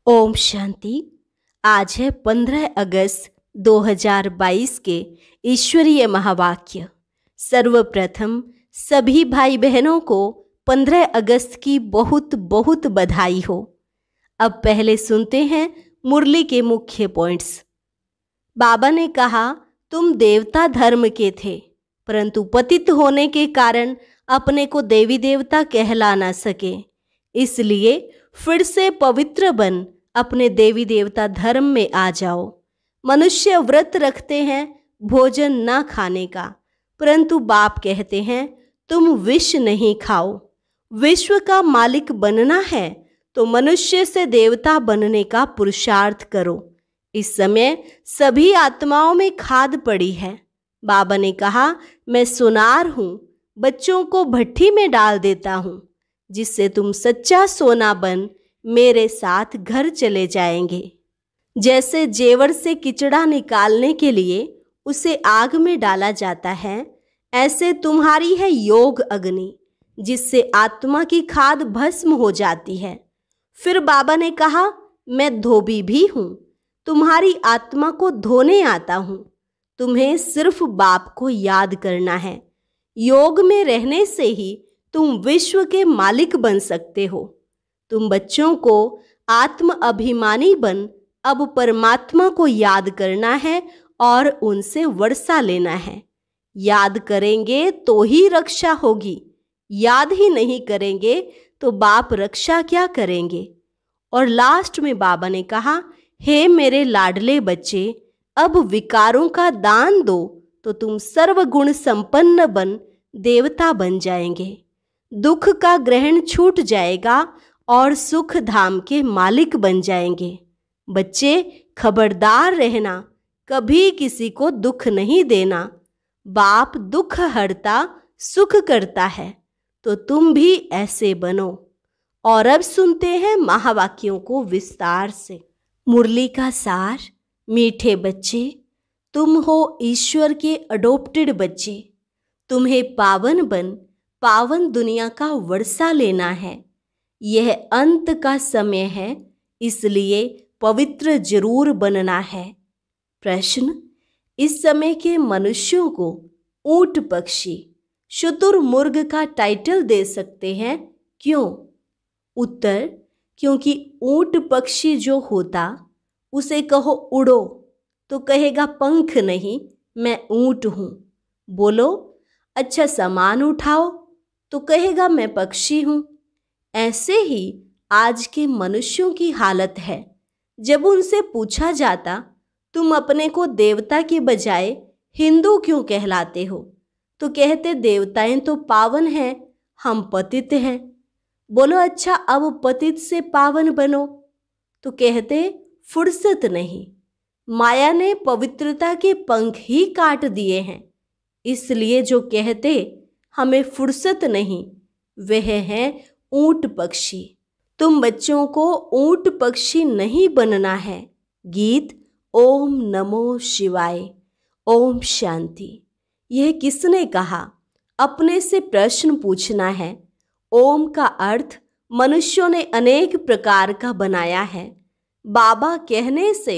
ओम शांति। आज है 15 अगस्त 2022 के ईश्वरीय महावाक्य। सर्वप्रथम सभी भाई बहनों को 15 अगस्त की बहुत बहुत बधाई हो। अब पहले सुनते हैं मुरली के मुख्य पॉइंट्स। बाबा ने कहा, तुम देवता धर्म के थे, परंतु पतित होने के कारण अपने को देवी देवता कहला ना सके, इसलिए फिर से पवित्र बन अपने देवी देवता धर्म में आ जाओ। मनुष्य व्रत रखते हैं भोजन न खाने का, परंतु बाप कहते हैं तुम विष नहीं खाओ। विश्व का मालिक बनना है तो मनुष्य से देवता बनने का पुरुषार्थ करो। इस समय सभी आत्माओं में खाद पड़ी है। बाबा ने कहा, मैं सोनार हूँ, बच्चों को भट्ठी में डाल देता हूँ, जिससे तुम सच्चा सोना बन मेरे साथ घर चले जाएंगे। जैसे जेवर से किचड़ा निकालने के लिए उसे आग में डाला जाता है, ऐसे तुम्हारी है योग अग्नि, जिससे आत्मा की खाद भस्म हो जाती है। फिर बाबा ने कहा, मैं धोबी भी हूँ, तुम्हारी आत्मा को धोने आता हूँ। तुम्हें सिर्फ बाप को याद करना है। योग में रहने से ही तुम विश्व के मालिक बन सकते हो। तुम बच्चों को आत्म अभिमानी बन अब परमात्मा को याद करना है और उनसे वर्षा लेना है। याद करेंगे तो ही रक्षा होगी, याद ही नहीं करेंगे तो बाप रक्षा क्या करेंगे। और लास्ट में बाबा ने कहा, हे मेरे लाडले बच्चे, अब विकारों का दान दो तो तुम सर्वगुण संपन्न बन देवता बन जाएंगे। दुख का ग्रहण छूट जाएगा और सुख धाम के मालिक बन जाएंगे। बच्चे खबरदार रहना, कभी किसी को दुख नहीं देना। बाप दुख हरता सुख करता है, तो तुम भी ऐसे बनो। और अब सुनते हैं महावाक्यों को विस्तार से। मुरली का सार। मीठे बच्चे, तुम हो ईश्वर के अडोप्टेड बच्चे। तुम्हें पावन बन पावन दुनिया का वर्षा लेना है। यह अंत का समय है, इसलिए पवित्र जरूर बनना है। प्रश्न, इस समय के मनुष्यों को ऊंट पक्षी शुतुरमुर्ग का टाइटल दे सकते हैं, क्यों? उत्तर, क्योंकि ऊंट पक्षी जो होता उसे कहो उड़ो तो कहेगा पंख नहीं, मैं ऊंट हूँ। बोलो अच्छा सामान उठाओ तो कहेगा मैं पक्षी हूँ। ऐसे ही आज के मनुष्यों की हालत है। जब उनसे पूछा जाता तुम अपने को देवता के बजाय हिंदू क्यों कहलाते हो, तो कहते देवताएं तो पावन हैं, हम पतित हैं। बोलो अच्छा अब पतित से पावन बनो, तो कहते फुर्सत नहीं, माया ने पवित्रता के पंख ही काट दिए हैं। इसलिए जो कहते हमें फुर्सत नहीं, वह है ऊंट पक्षी। तुम बच्चों को ऊंट पक्षी नहीं बनना है। गीत ओम नमो शिवाय। ओम शांति। यह किसने कहा? अपने से प्रश्न पूछना है। ओम का अर्थ मनुष्यों ने अनेक प्रकार का बनाया है। बाबा कहने से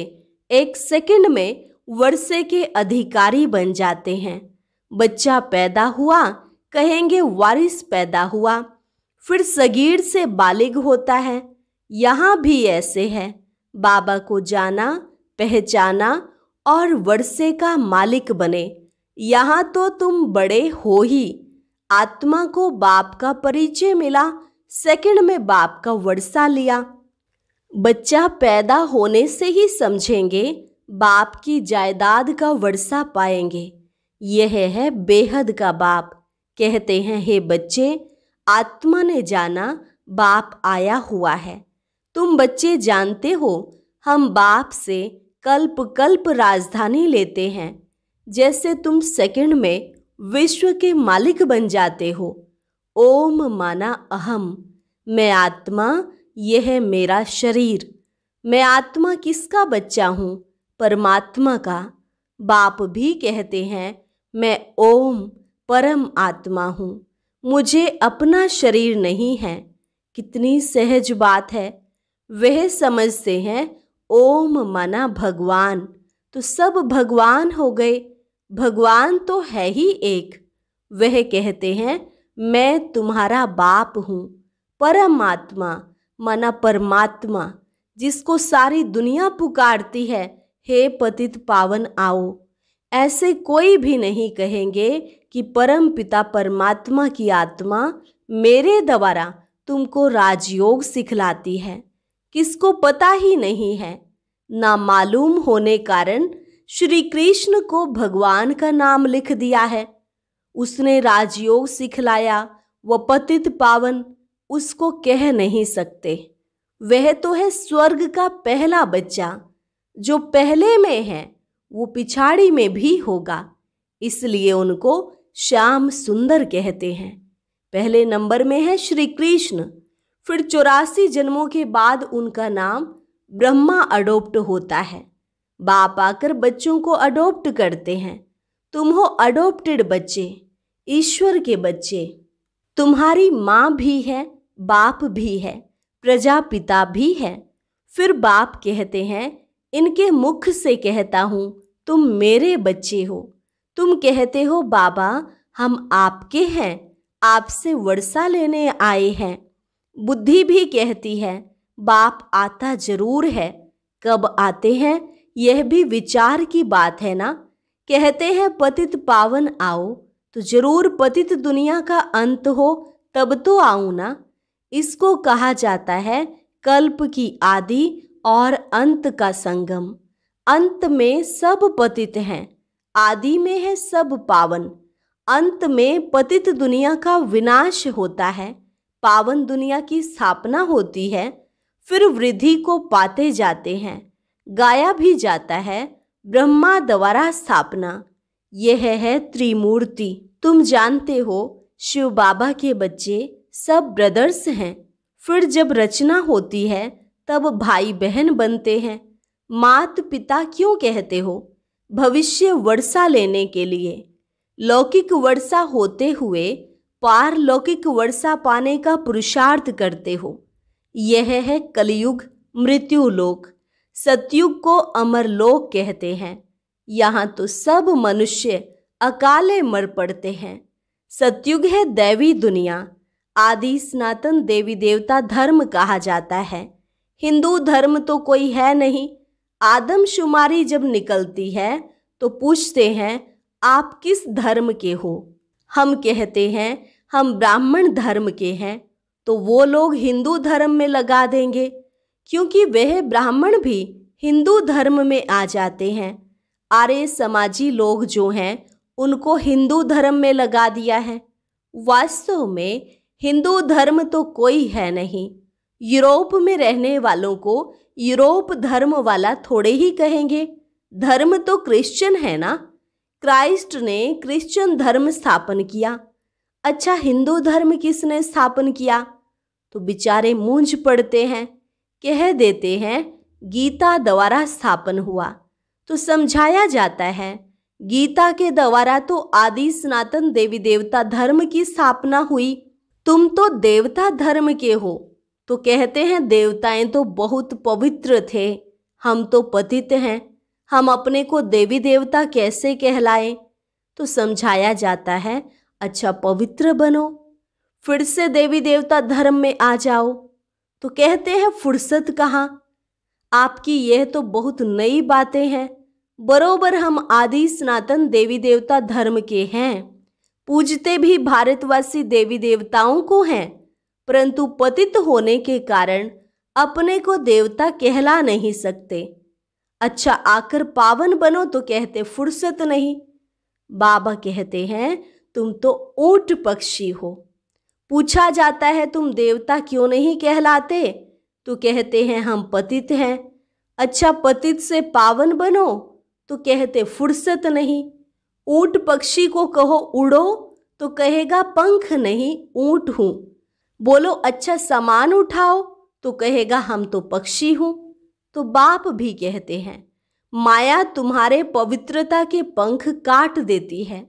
एक सेकंड में वर्षे के अधिकारी बन जाते हैं। बच्चा पैदा हुआ, कहेंगे वारिस पैदा हुआ। फिर सगीर से बालिग होता है। यहाँ भी ऐसे है। बाबा को जाना, पहचाना और वर्षे का मालिक बने। यहाँ तो तुम बड़े हो ही। आत्मा को बाप का परिचय मिला, सेकंड में बाप का वर्षा लिया। बच्चा पैदा होने से ही समझेंगे, बाप की जायदाद का वर्षा पाएंगे। यह है बेहद का बाप। कहते हैं, हे बच्चे, आत्मा ने जाना बाप आया हुआ है। तुम बच्चे जानते हो, हम बाप से कल्प कल्प राजधानी लेते हैं। जैसे तुम सेकंड में विश्व के मालिक बन जाते हो। ओम माना अहम, मैं आत्मा, यह है मेरा शरीर। मैं आत्मा किसका बच्चा हूँ? परमात्मा का। बाप भी कहते हैं, मैं ओम परम आत्मा हूँ, मुझे अपना शरीर नहीं है। कितनी सहज बात है। वह समझते हैं ओम माना भगवान, तो सब भगवान हो गए। भगवान तो है ही एक। वह कहते हैं मैं तुम्हारा बाप हूँ। परमात्मा माना परमात्मा, जिसको सारी दुनिया पुकारती है, हे पतित पावन आओ। ऐसे कोई भी नहीं कहेंगे कि परम पिता परमात्मा की आत्मा मेरे द्वारा तुमको राजयोग सिखलाती है। किसको पता ही नहीं है। ना मालूम होने कारण श्री कृष्ण को भगवान का नाम लिख दिया है। उसने राजयोग सिखलाया, वह पतित पावन उसको कह नहीं सकते। वह तो है स्वर्ग का पहला बच्चा। जो पहले में है वो पिछाड़ी में भी होगा, इसलिए उनको श्याम सुंदर कहते हैं। पहले नंबर में है श्री कृष्ण। फिर 84 जन्मों के बाद उनका नाम ब्रह्मा अडोप्ट होता है। बाप आकर बच्चों को अडोप्ट करते हैं। तुम हो अडोप्टेड बच्चे, ईश्वर के बच्चे। तुम्हारी माँ भी है, बाप भी है, प्रजापिता भी है। फिर बाप कहते हैं इनके मुख से कहता हूँ तुम मेरे बच्चे हो। तुम कहते हो बाबा हम आपके हैं, आपसे वर्षा लेने आए हैं। बुद्धि भी कहती है बाप आता जरूर है, कब आते हैं यह भी विचार की बात है ना। कहते हैं पतित पावन आओ, तो जरूर पतित दुनिया का अंत हो तब तो आऊं ना। इसको कहा जाता है कल्प की आदि और अंत का संगम। अंत में सब पतित हैं, आदि में है सब पावन। अंत में पतित दुनिया का विनाश होता है, पावन दुनिया की स्थापना होती है। फिर वृद्धि को पाते जाते हैं, गाया भी जाता है ब्रह्मा द्वारा स्थापना। यह है त्रिमूर्ति। तुम जानते हो शिव बाबा के बच्चे सब ब्रदर्स हैं। फिर जब रचना होती है तब भाई बहन बनते हैं। मात पिता क्यों कहते हो? भविष्य वर्षा लेने के लिए। लौकिक वर्षा होते हुए पारलौकिक वर्षा पाने का पुरुषार्थ करते हो। यह है कलयुग मृत्युलोक। सतयुग को अमरलोक कहते हैं। यहाँ तो सब मनुष्य अकाले मर पड़ते हैं। सतयुग है दैवी दुनिया। आदि सनातन देवी देवता धर्म कहा जाता है। हिंदू धर्म तो कोई है नहीं। आदमशुमारी जब निकलती है तो पूछते हैं आप किस धर्म के हो? हम कहते हैं हम ब्राह्मण धर्म के हैं, तो वो लोग हिंदू धर्म में लगा देंगे, क्योंकि वह ब्राह्मण भी हिंदू धर्म में आ जाते हैं। आर्य समाजी लोग जो हैं उनको हिंदू धर्म में लगा दिया है। वास्तव में हिंदू धर्म तो कोई है नहीं। यूरोप में रहने वालों को यूरोप धर्म वाला थोड़े ही कहेंगे। धर्म तो क्रिश्चियन है ना। क्राइस्ट ने क्रिश्चियन धर्म स्थापन किया। अच्छा, हिंदू धर्म किसने स्थापन किया? तो बेचारे मूंझ पड़ते हैं, कह देते हैं गीता द्वारा स्थापन हुआ। तो समझाया जाता है गीता के द्वारा तो आदि सनातन देवी देवता धर्म की स्थापना हुई। तुम तो देवता धर्म के हो, तो कहते हैं देवताएं तो बहुत पवित्र थे, हम तो पतित हैं, हम अपने को देवी देवता कैसे कहलाएं? तो समझाया जाता है अच्छा पवित्र बनो, फिर से देवी देवता धर्म में आ जाओ। तो कहते हैं फुर्सत कहाँ? आपकी यह तो बहुत नई बातें हैं। बरोबर हम आदि सनातन देवी देवता धर्म के हैं, पूजते भी भारतवासी देवी देवताओं को हैं, परंतु पतित होने के कारण अपने को देवता कहला नहीं सकते। अच्छा, आकर पावन बनो तो कहते फुर्सत नहीं। बाबा कहते हैं तुम तो ऊंट पक्षी हो। पूछा जाता है तुम देवता क्यों नहीं कहलाते? तो कहते हैं हम पतित हैं। अच्छा, पतित से पावन बनो तो कहते फुर्सत नहीं। ऊंट पक्षी को कहो उड़ो तो कहेगा पंख नहीं, ऊंट हूं। बोलो अच्छा सामान उठाओ तो कहेगा हम तो पक्षी हूं। तो बाप भी कहते हैं माया तुम्हारे पवित्रता के पंख काट देती है।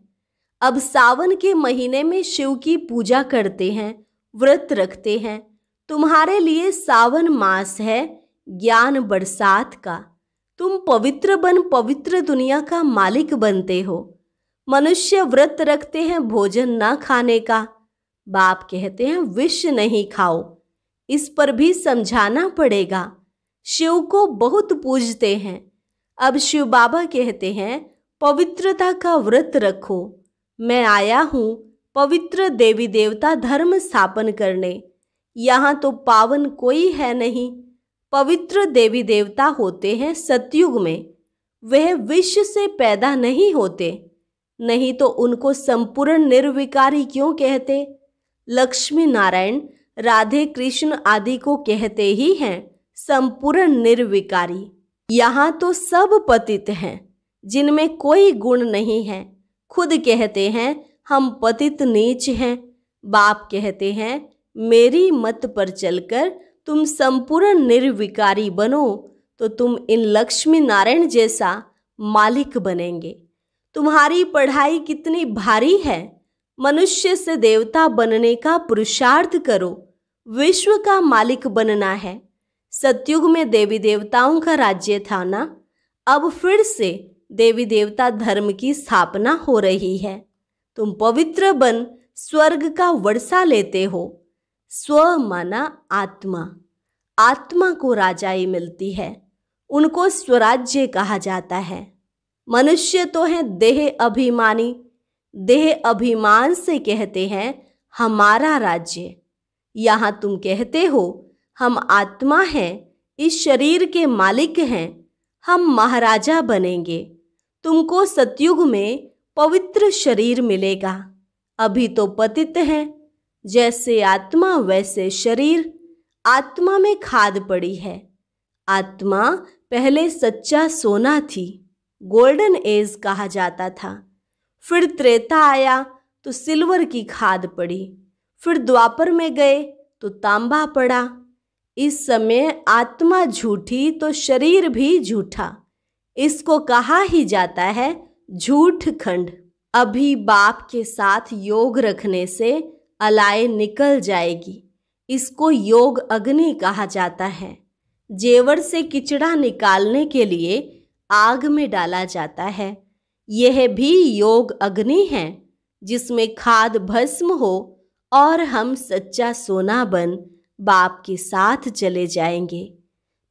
अब सावन के महीने में शिव की पूजा करते हैं, व्रत रखते हैं, तुम्हारे लिए सावन मास है ज्ञान बरसात का। तुम पवित्र बन पवित्र दुनिया का मालिक बनते हो। मनुष्य व्रत रखते हैं भोजन न खाने का। बाप कहते हैं विष नहीं खाओ। इस पर भी समझाना पड़ेगा। शिव को बहुत पूजते हैं। अब शिव बाबा कहते हैं पवित्रता का व्रत रखो। मैं आया हूँ पवित्र देवी देवता धर्म स्थापन करने। यहाँ तो पावन कोई है नहीं। पवित्र देवी देवता होते हैं सतयुग में। वह विष से पैदा नहीं होते, नहीं तो उनको संपूर्ण निर्विकारी क्यों कहते। लक्ष्मी नारायण राधे कृष्ण आदि को कहते ही हैं संपूर्ण निर्विकारी। यहाँ तो सब पतित हैं जिनमें कोई गुण नहीं है। खुद कहते हैं हम पतित नीच हैं। बाप कहते हैं मेरी मत पर चलकर तुम संपूर्ण निर्विकारी बनो तो तुम इन लक्ष्मी नारायण जैसा मालिक बनेंगे। तुम्हारी पढ़ाई कितनी भारी है। मनुष्य से देवता बनने का पुरुषार्थ करो। विश्व का मालिक बनना है। सतयुग में देवी देवताओं का राज्य था ना। अब फिर से देवी देवता धर्म की स्थापना हो रही है। तुम पवित्र बन स्वर्ग का वर्षा लेते हो। स्व माना आत्मा। आत्मा को राजाई मिलती है। उनको स्वराज्य कहा जाता है। मनुष्य तो है देह अभिमानी। देह अभिमान से कहते हैं हमारा राज्य। यहाँ तुम कहते हो हम आत्मा हैं, इस शरीर के मालिक हैं, हम महाराजा बनेंगे। तुमको सतयुग में पवित्र शरीर मिलेगा। अभी तो पतित हैं। जैसे आत्मा वैसे शरीर। आत्मा में खाद पड़ी है। आत्मा पहले सच्चा सोना थी, गोल्डन एज कहा जाता था। फिर त्रेता आया तो सिल्वर की खाद पड़ी। फिर द्वापर में गए तो तांबा पड़ा। इस समय आत्मा झूठी तो शरीर भी झूठा। इसको कहा ही जाता है झूठ खंड। अभी बाप के साथ योग रखने से अलाए निकल जाएगी। इसको योग अग्नि कहा जाता है। जेवर से किचड़ा निकालने के लिए आग में डाला जाता है। यह भी योग अग्नि है जिसमें खाद भस्म हो और हम सच्चा सोना बन बाप के साथ चले जाएंगे।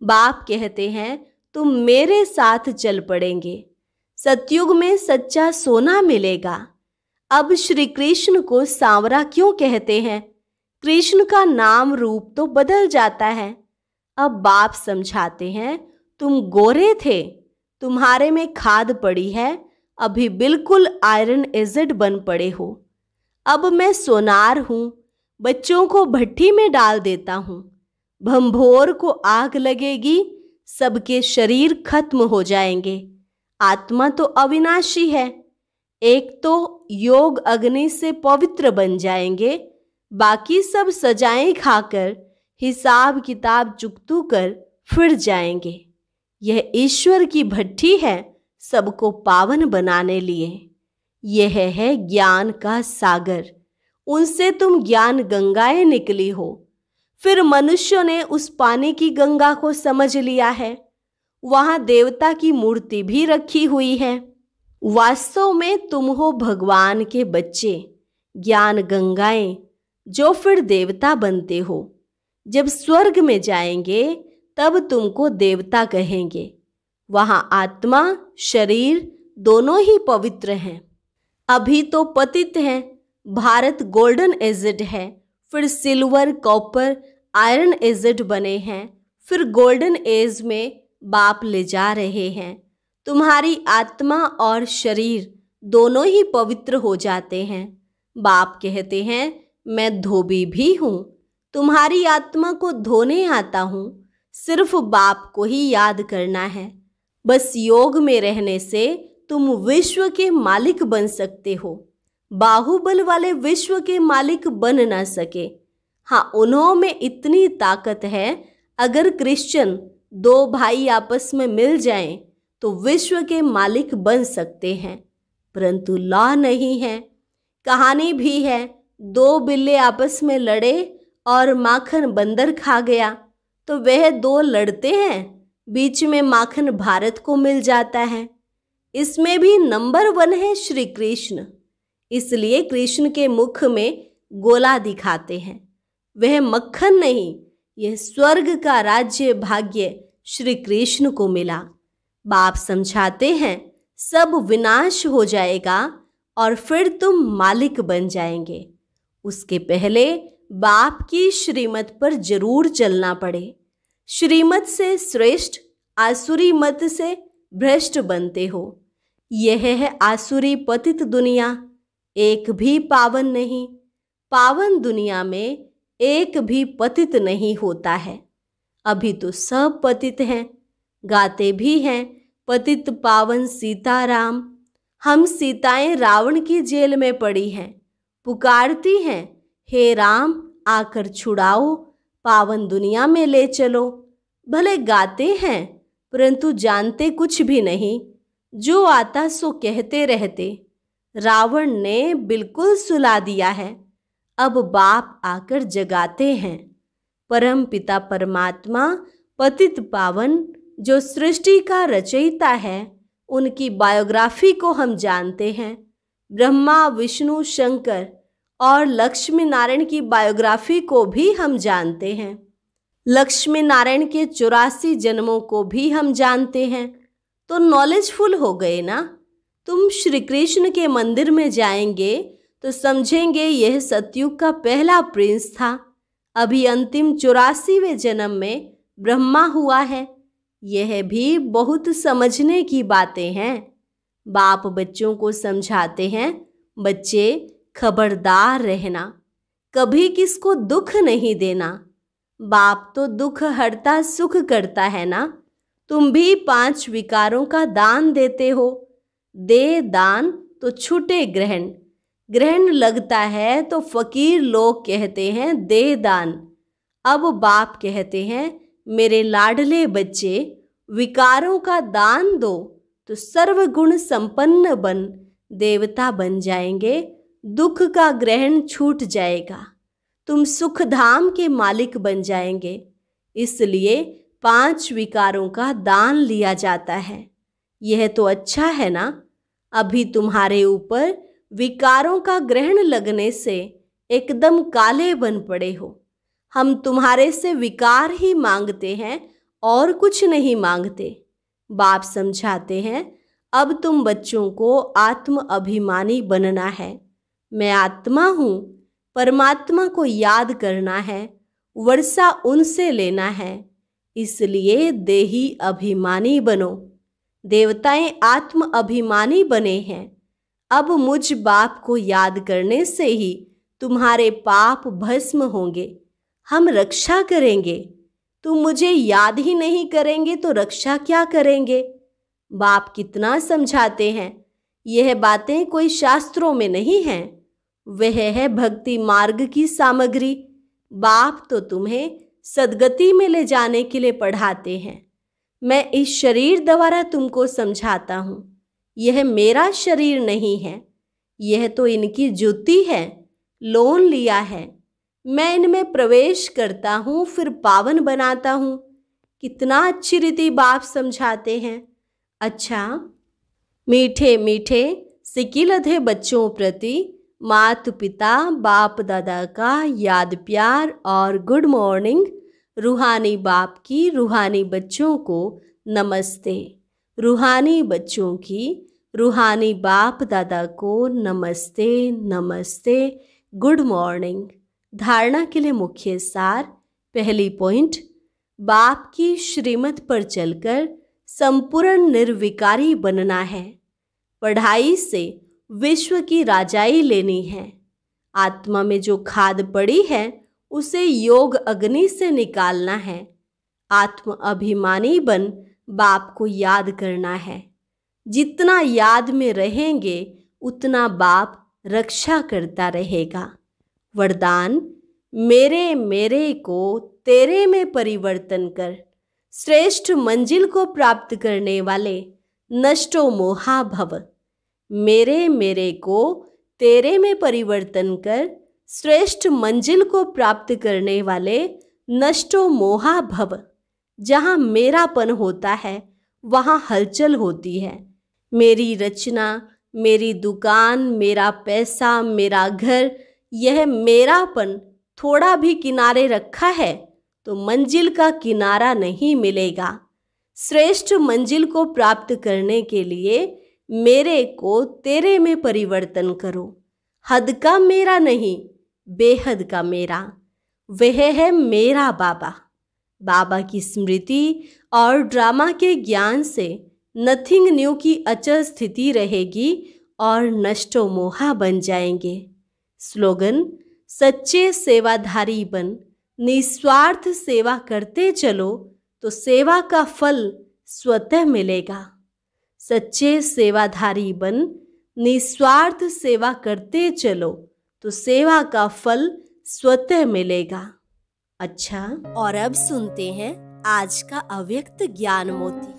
बाप कहते हैं तुम मेरे साथ चल पड़ेंगे। सतयुग में सच्चा सोना मिलेगा। अब श्री कृष्ण को सांवरा क्यों कहते हैं? कृष्ण का नाम रूप तो बदल जाता है। अब बाप समझाते हैं तुम गोरे थे, तुम्हारे में खाद पड़ी है, अभी बिल्कुल आयरन एसिड बन पड़े हो। अब मैं सोनार हूँ, बच्चों को भट्टी में डाल देता हूँ। भंभोर को आग लगेगी, सबके शरीर खत्म हो जाएंगे। आत्मा तो अविनाशी है। एक तो योग अग्नि से पवित्र बन जाएंगे, बाकी सब सजाएं खाकर हिसाब किताब चुकतू कर फिर जाएंगे। यह ईश्वर की भट्टी है सबको पावन बनाने लिए। यह है ज्ञान का सागर। उनसे तुम ज्ञान गंगाएं निकली हो। फिर मनुष्यों ने उस पानी की गंगा को समझ लिया है। वहां देवता की मूर्ति भी रखी हुई है। वास्तव में तुम हो भगवान के बच्चे, ज्ञान गंगाएं, जो फिर देवता बनते हो। जब स्वर्ग में जाएंगे तब तुमको देवता कहेंगे। वहां आत्मा शरीर दोनों ही पवित्र हैं। अभी तो पतित हैं। भारत गोल्डन एजिड है, फिर सिल्वर कॉपर आयरन एजिड बने हैं, फिर गोल्डन एज में बाप ले जा रहे हैं। तुम्हारी आत्मा और शरीर दोनों ही पवित्र हो जाते हैं। बाप कहते हैं मैं धोबी भी हूँ, तुम्हारी आत्मा को धोने आता हूँ। सिर्फ बाप को ही याद करना है। बस योग में रहने से तुम विश्व के मालिक बन सकते हो। बाहुबल वाले विश्व के मालिक बन ना सके। हाँ, उन्हों में इतनी ताकत है, अगर क्रिश्चियन दो भाई आपस में मिल जाएं तो विश्व के मालिक बन सकते हैं, परंतु लॉ नहीं है। कहानी भी है, दो बिल्ले आपस में लड़े और माखन बंदर खा गया तो वह दो लड़ते हैं, बीच में माखन भारत को मिल जाता है। इसमें भी नंबर 1 है श्री कृष्ण, इसलिए कृष्ण के मुख में गोला दिखाते हैं। वह मक्खन नहीं, यह स्वर्ग का राज्य भाग्य श्री कृष्ण को मिला। बाप समझाते हैं सब विनाश हो जाएगा और फिर तुम मालिक बन जाएंगे। उसके पहले बाप की श्रीमत पर जरूर चलना पड़े। श्रीमत से श्रेष्ठ आसुरी मत से भ्रष्ट बनते हो। यह है आसुरी पतित दुनिया, एक भी पावन नहीं। पावन दुनिया में एक भी पतित नहीं होता है। अभी तो सब पतित हैं, गाते भी हैं पतित पावन सीताराम। हम सीताएं रावण की जेल में पड़ी हैं, पुकारती हैं हे राम आकर छुड़ाओ, पावन दुनिया में ले चलो। भले गाते हैं परंतु जानते कुछ भी नहीं, जो आता सो कहते रहते। रावण ने बिल्कुल सुला दिया है, अब बाप आकर जगाते हैं। परम पिता परमात्मा पतित पावन जो सृष्टि का रचयिता है, उनकी बायोग्राफी को हम जानते हैं। ब्रह्मा विष्णु शंकर और लक्ष्मी नारायण की बायोग्राफी को भी हम जानते हैं। लक्ष्मी नारायण के 84 जन्मों को भी हम जानते हैं। तो नॉलेजफुल हो गए ना। तुम श्री कृष्ण के मंदिर में जाएंगे तो समझेंगे यह सतयुग का पहला प्रिंस था। अभी अंतिम 84वें जन्म में ब्रह्मा हुआ है। यह भी बहुत समझने की बातें हैं। बाप बच्चों को समझाते हैं, बच्चे खबरदार रहना, कभी किसको दुख नहीं देना। बाप तो दुख हरता सुख करता है ना। तुम भी 5 विकारों का दान देते हो। दे दान तो छूटे ग्रहण, ग्रहण लगता है तो फकीर लोग कहते हैं दे दान। अब बाप कहते हैं मेरे लाडले बच्चे, विकारों का दान दो तो सर्वगुण संपन्न बन देवता बन जाएंगे। दुख का ग्रहण छूट जाएगा, तुम सुख धाम के मालिक बन जाएंगे। इसलिए 5 विकारों का दान लिया जाता है। यह तो अच्छा है ना। अभी तुम्हारे ऊपर विकारों का ग्रहण लगने से एकदम काले बन पड़े हो। हम तुम्हारे से विकार ही मांगते हैं और कुछ नहीं मांगते। बाप समझाते हैं अब तुम बच्चों को आत्म अभिमानी बनना है। मैं आत्मा हूँ, परमात्मा को याद करना है, वर्षा उनसे लेना है। इसलिए देही अभिमानी बनो। देवताएं आत्म अभिमानी बने हैं। अब मुझ बाप को याद करने से ही तुम्हारे पाप भस्म होंगे। हम रक्षा करेंगे। तुम मुझे याद ही नहीं करेंगे तो रक्षा क्या करेंगे। बाप कितना समझाते हैं। यह बातें कोई शास्त्रों में नहीं हैं, वह है भक्ति मार्ग की सामग्री। बाप तो तुम्हें सदगति में ले जाने के लिए पढ़ाते हैं। मैं इस शरीर द्वारा तुमको समझाता हूँ। यह मेरा शरीर नहीं है, यह तो इनकी जुती है, लोन लिया है। मैं इनमें प्रवेश करता हूँ फिर पावन बनाता हूँ। कितना अच्छी रीति बाप समझाते हैं। अच्छा, मीठे मीठे सिकिलधे बच्चों प्रति माता पिता बाप दादा का याद प्यार और गुड मॉर्निंग। रूहानी बाप की रूहानी बच्चों को नमस्ते। रूहानी बच्चों की रूहानी बाप दादा को नमस्ते नमस्ते, गुड मॉर्निंग। धारणा के लिए मुख्य सार। पहली पॉइंट, बाप की श्रीमत पर चलकर संपूर्ण निर्विकारी बनना है। पढ़ाई से विश्व की राजाई लेनी है। आत्मा में जो खाद पड़ी है उसे योग अग्नि से निकालना है। आत्म अभिमानी बन बाप को याद करना है। जितना याद में रहेंगे उतना बाप रक्षा करता रहेगा। वरदान, मेरे मेरे को तेरे में परिवर्तन कर। श्रेष्ठ मंजिल को प्राप्त करने वाले नष्टो मोहा भव। मेरे मेरे को तेरे में परिवर्तन कर श्रेष्ठ मंजिल को प्राप्त करने वाले नष्टो मोहा भव। जहाँ मेरापन होता है वहाँ हलचल होती है। मेरी रचना, मेरी दुकान, मेरा पैसा, मेरा घर, यह मेरापन थोड़ा भी किनारे रखा है तो मंजिल का किनारा नहीं मिलेगा। श्रेष्ठ मंजिल को प्राप्त करने के लिए मेरे को तेरे में परिवर्तन करो। हद का मेरा नहीं, बेहद का मेरा, वह है मेरा बाबा। बाबा की स्मृति और ड्रामा के ज्ञान से नथिंग न्यू की अचल स्थिति रहेगी और नष्टो मोहा बन जाएंगे। स्लोगन: सच्चे सेवाधारी बन, निस्वार्थ सेवा करते चलो तो सेवा का फल स्वतः मिलेगा। सच्चे सेवाधारी बन, निस्वार्थ सेवा करते चलो तो सेवा का फल स्वतः मिलेगा। अच्छा, और अब सुनते हैं आज का अव्यक्त ज्ञान मोती।